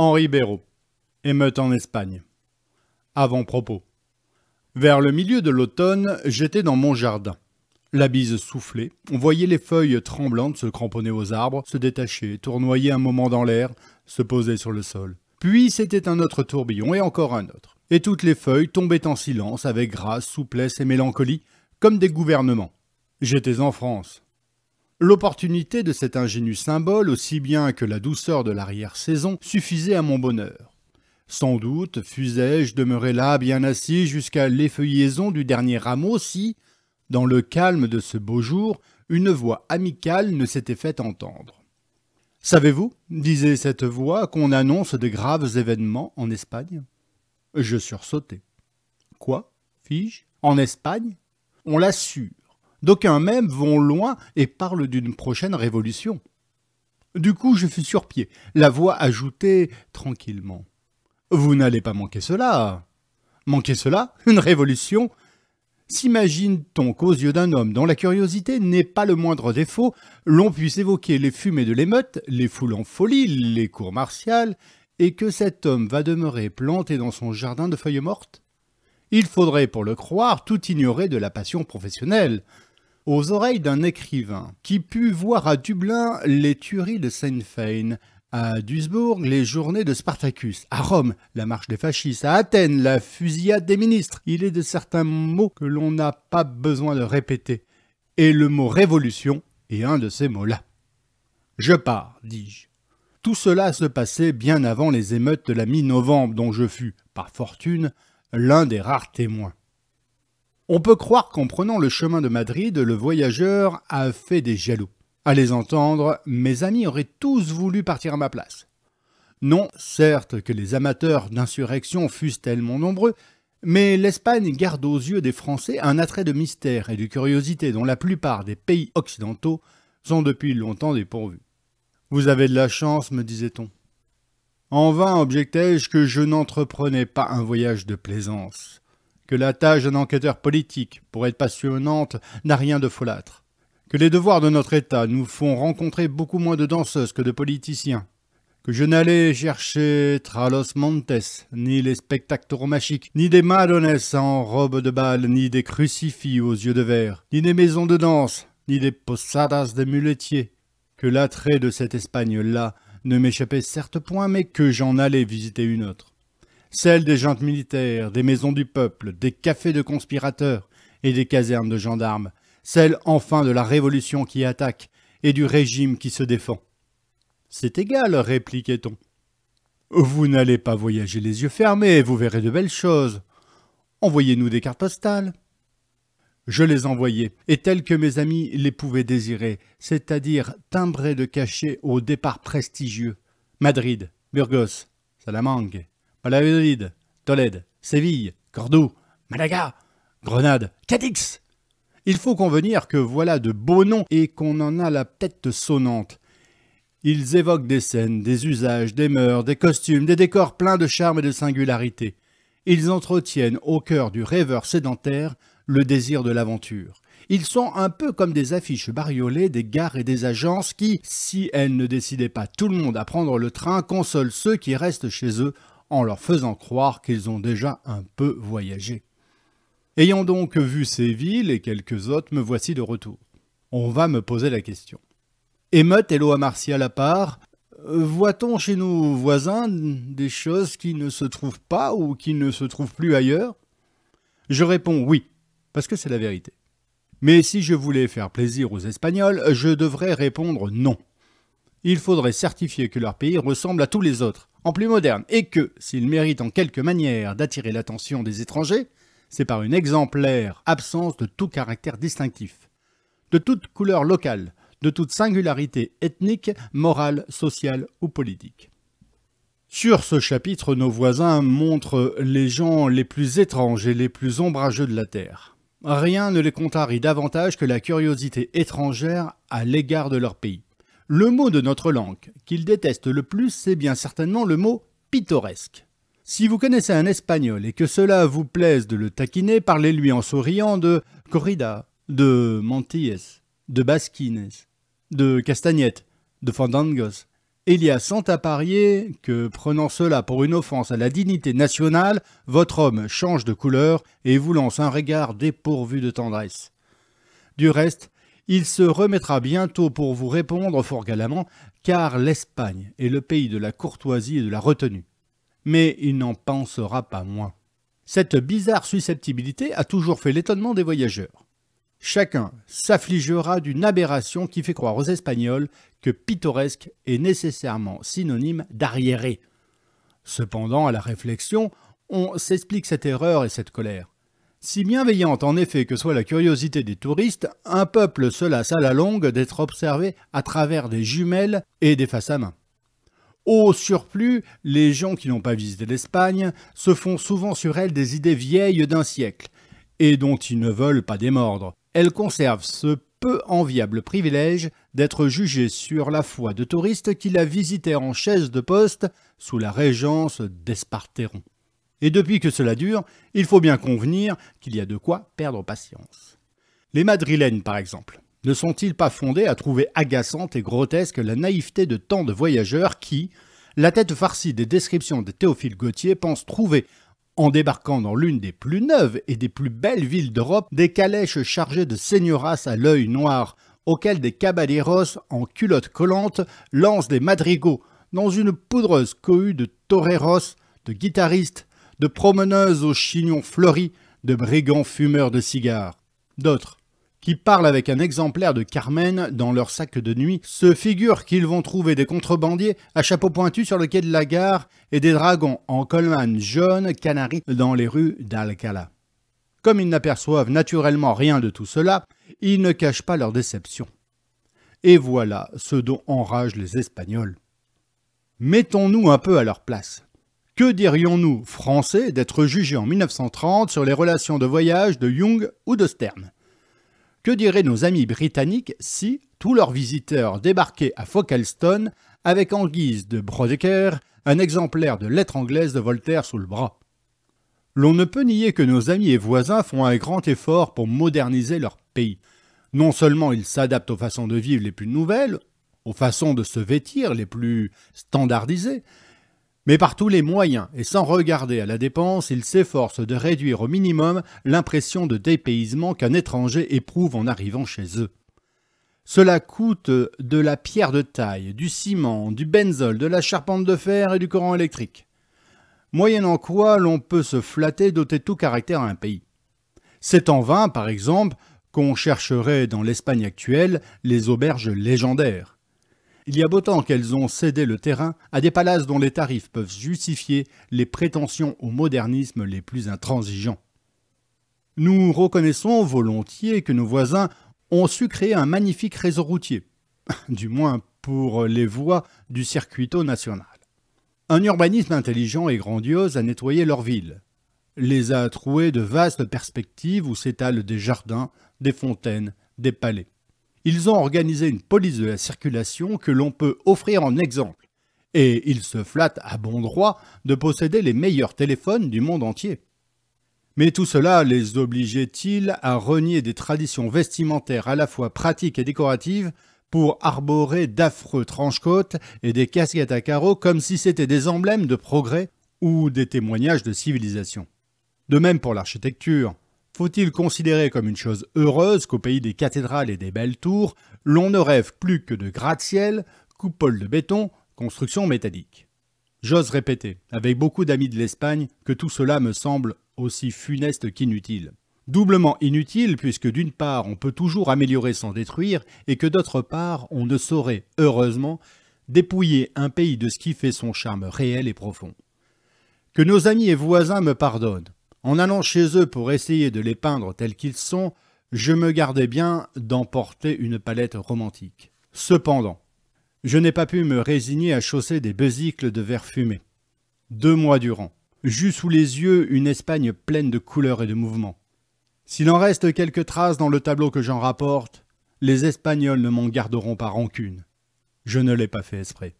Henri Béraud. Émeute en Espagne. Avant-propos. Vers le milieu de l'automne, j'étais dans mon jardin. La bise soufflait, on voyait les feuilles tremblantes se cramponner aux arbres, se détacher, tournoyer un moment dans l'air, se poser sur le sol. Puis c'était un autre tourbillon et encore un autre. Et toutes les feuilles tombaient en silence avec grâce, souplesse et mélancolie, comme des gouvernements. J'étais en France. L'opportunité de cet ingénu symbole, aussi bien que la douceur de l'arrière-saison, suffisait à mon bonheur. Sans doute fussé-je demeuré là bien assis jusqu'à l'effeuillaison du dernier rameau si, dans le calme de ce beau jour, une voix amicale ne s'était fait entendre. « Savez-vous, disait cette voix, qu'on annonce de graves événements en Espagne ?» Je sursautai. « Quoi, fis-je, en Espagne ? On l'assure. D'aucuns même vont loin et parlent d'une prochaine révolution. » Du coup, je fus sur pied. La voix ajoutait tranquillement. « Vous n'allez pas manquer cela. » « Manquer cela ? Une révolution ? S'imagine-t-on qu'aux yeux d'un homme dont la curiosité n'est pas le moindre défaut, l'on puisse évoquer les fumées de l'émeute, les foules en folie, les cours martiales, et que cet homme va demeurer planté dans son jardin de feuilles mortes ? Il faudrait, pour le croire, tout ignorer de la passion professionnelle. Aux oreilles d'un écrivain qui put voir à Dublin les tueries de Sinn Féin, à Duisbourg les journées de Spartacus, à Rome la marche des fascistes, à Athènes la fusillade des ministres, il est de certains mots que l'on n'a pas besoin de répéter, et le mot révolution est un de ces mots-là. Je pars, dis-je. Tout cela se passait bien avant les émeutes de la mi-novembre dont je fus, par fortune, l'un des rares témoins. On peut croire qu'en prenant le chemin de Madrid, le voyageur a fait des jaloux. À les entendre, mes amis auraient tous voulu partir à ma place. Non, certes que les amateurs d'insurrection fussent tellement nombreux, mais l'Espagne garde aux yeux des Français un attrait de mystère et de curiosité dont la plupart des pays occidentaux sont depuis longtemps dépourvus. « Vous avez de la chance, me disait-on. » En vain objectai-je que je n'entreprenais pas un voyage de plaisance, que la tâche d'un enquêteur politique, pour être passionnante, n'a rien de folâtre, que les devoirs de notre État nous font rencontrer beaucoup moins de danseuses que de politiciens, que je n'allais chercher Tralos Montes, ni les spectacles tauromachiques, ni des madones en robe de bal, ni des crucifix aux yeux de verre, ni des maisons de danse, ni des posadas de muletiers, que l'attrait de cette Espagne-là ne m'échappait certes point, mais que j'en allais visiter une autre, celle des juntes militaires, des maisons du peuple, des cafés de conspirateurs et des casernes de gendarmes, celle enfin de la révolution qui attaque et du régime qui se défend. « C'est égal, répliquait-on. Vous n'allez pas voyager les yeux fermés, vous verrez de belles choses. Envoyez-nous des cartes postales. » Je les envoyai, et telles que mes amis les pouvaient désirer, c'est-à-dire timbrées de cachets au départ prestigieux. Madrid, Burgos, Salamanque, Valladolid, Tolède, Séville, Cordoue, Malaga, Grenade, Cadix. Il faut convenir que voilà de beaux noms et qu'on en a la tête sonnante. Ils évoquent des scènes, des usages, des mœurs, des costumes, des décors pleins de charme et de singularité. Ils entretiennent au cœur du rêveur sédentaire le désir de l'aventure. Ils sont un peu comme des affiches bariolées des gares et des agences qui, si elles ne décidaient pas tout le monde à prendre le train, consolent ceux qui restent chez eux en leur faisant croire qu'ils ont déjà un peu voyagé. Ayant donc vu ces villes et quelques autres, me voici de retour. On va me poser la question. Émeute et loi martiale à part, voit-on chez nos voisins des choses qui ne se trouvent pas ou qui ne se trouvent plus ailleurs ? Je réponds oui, parce que c'est la vérité. Mais si je voulais faire plaisir aux Espagnols, je devrais répondre non. Il faudrait certifier que leur pays ressemble à tous les autres, en plus moderne, et que, s'ils méritent en quelque manière d'attirer l'attention des étrangers, c'est par une exemplaire absence de tout caractère distinctif, de toute couleur locale, de toute singularité ethnique, morale, sociale ou politique. Sur ce chapitre, nos voisins montrent les gens les plus étranges et les plus ombrageux de la terre. Rien ne les contrarie davantage que la curiosité étrangère à l'égard de leur pays. Le mot de notre langue qu'ils détestent le plus, c'est bien certainement le mot « pittoresque ». Si vous connaissez un Espagnol et que cela vous plaise de le taquiner, parlez-lui en souriant de corrida, de mantilles, de basquines, de castagnettes, de fandangos, Et il y a 100 à parier que, prenant cela pour une offense à la dignité nationale, votre homme change de couleur et vous lance un regard dépourvu de tendresse. Du reste, il se remettra bientôt pour vous répondre fort galamment, car l'Espagne est le pays de la courtoisie et de la retenue. Mais il n'en pensera pas moins. Cette bizarre susceptibilité a toujours fait l'étonnement des voyageurs. Chacun s'affligera d'une aberration qui fait croire aux Espagnols que pittoresque est nécessairement synonyme d'arriéré. Cependant, à la réflexion, on s'explique cette erreur et cette colère. Si bienveillante en effet que soit la curiosité des touristes, un peuple se lasse à la longue d'être observé à travers des jumelles et des faces à main. Au surplus, les gens qui n'ont pas visité l'Espagne se font souvent sur elle des idées vieilles d'un siècle, et dont ils ne veulent pas démordre. Elle conserve ce peu enviable privilège d'être jugée sur la foi de touristes qui la visitèrent en chaise de poste sous la régence d'Esparteron. Et depuis que cela dure, il faut bien convenir qu'il y a de quoi perdre patience. Les Madrilènes, par exemple, ne sont-ils pas fondés à trouver agaçante et grotesque la naïveté de tant de voyageurs qui, la tête farcie des descriptions de Théophile Gautier, pensent trouver, en débarquant dans l'une des plus neuves et des plus belles villes d'Europe, des calèches chargées de señoras à l'œil noir, auxquelles des caballeros en culottes collantes lancent des madrigaux dans une poudreuse cohue de toreros, de guitaristes, de promeneuses aux chignons fleuris, de brigands fumeurs de cigares. D'autres, qui parlent avec un exemplaire de Carmen dans leur sac de nuit, se figurent qu'ils vont trouver des contrebandiers à chapeau pointu sur le quai de la gare et des dragons en colman jaune canari dans les rues d'Alcalá. Comme ils n'aperçoivent naturellement rien de tout cela, ils ne cachent pas leur déception. Et voilà ce dont enragent les Espagnols. Mettons-nous un peu à leur place. Que dirions-nous, Français, d'être jugés en 1930 sur les relations de voyage de Young ou de Stern ? Que diraient nos amis britanniques si tous leurs visiteurs débarquaient à Folkestone avec en guise de Brodecker un exemplaire de lettres anglaises de Voltaire sous le bras? L'on ne peut nier que nos amis et voisins font un grand effort pour moderniser leur pays. Non seulement ils s'adaptent aux façons de vivre les plus nouvelles, aux façons de se vêtir les plus standardisées, mais par tous les moyens et sans regarder à la dépense, ils s'efforcent de réduire au minimum l'impression de dépaysement qu'un étranger éprouve en arrivant chez eux. Cela coûte de la pierre de taille, du ciment, du benzol, de la charpente de fer et du courant électrique. Moyennant quoi l'on peut se flatter d'ôter tout caractère à un pays. C'est en vain, par exemple, qu'on chercherait dans l'Espagne actuelle les auberges légendaires. Il y a beau temps qu'elles ont cédé le terrain à des palaces dont les tarifs peuvent justifier les prétentions au modernisme les plus intransigeants. Nous reconnaissons volontiers que nos voisins ont su créer un magnifique réseau routier, du moins pour les voies du circuito national. Un urbanisme intelligent et grandiose a nettoyé leurs villes, les a trouées de vastes perspectives où s'étalent des jardins, des fontaines, des palais. Ils ont organisé une police de la circulation que l'on peut offrir en exemple, et ils se flattent à bon droit de posséder les meilleurs téléphones du monde entier. Mais tout cela les obligeait-il à renier des traditions vestimentaires à la fois pratiques et décoratives pour arborer d'affreux tranche-côtes et des casquettes à carreaux comme si c'étaient des emblèmes de progrès ou des témoignages de civilisation? De même pour l'architecture. Faut-il considérer comme une chose heureuse qu'au pays des cathédrales et des belles tours, l'on ne rêve plus que de gratte-ciel, coupoles de béton, constructions métalliques? J'ose répéter, avec beaucoup d'amis de l'Espagne, que tout cela me semble aussi funeste qu'inutile. Doublement inutile puisque d'une part on peut toujours améliorer sans détruire et que d'autre part on ne saurait, heureusement, dépouiller un pays de ce qui fait son charme réel et profond. Que nos amis et voisins me pardonnent. En allant chez eux pour essayer de les peindre tels qu'ils sont, je me gardais bien d'emporter une palette romantique. Cependant, je n'ai pas pu me résigner à chausser des besicles de verre fumé. 2 mois durant, j'eus sous les yeux une Espagne pleine de couleurs et de mouvements. S'il en reste quelques traces dans le tableau que j'en rapporte, les Espagnols ne m'en garderont pas rancune. Je ne l'ai pas fait exprès.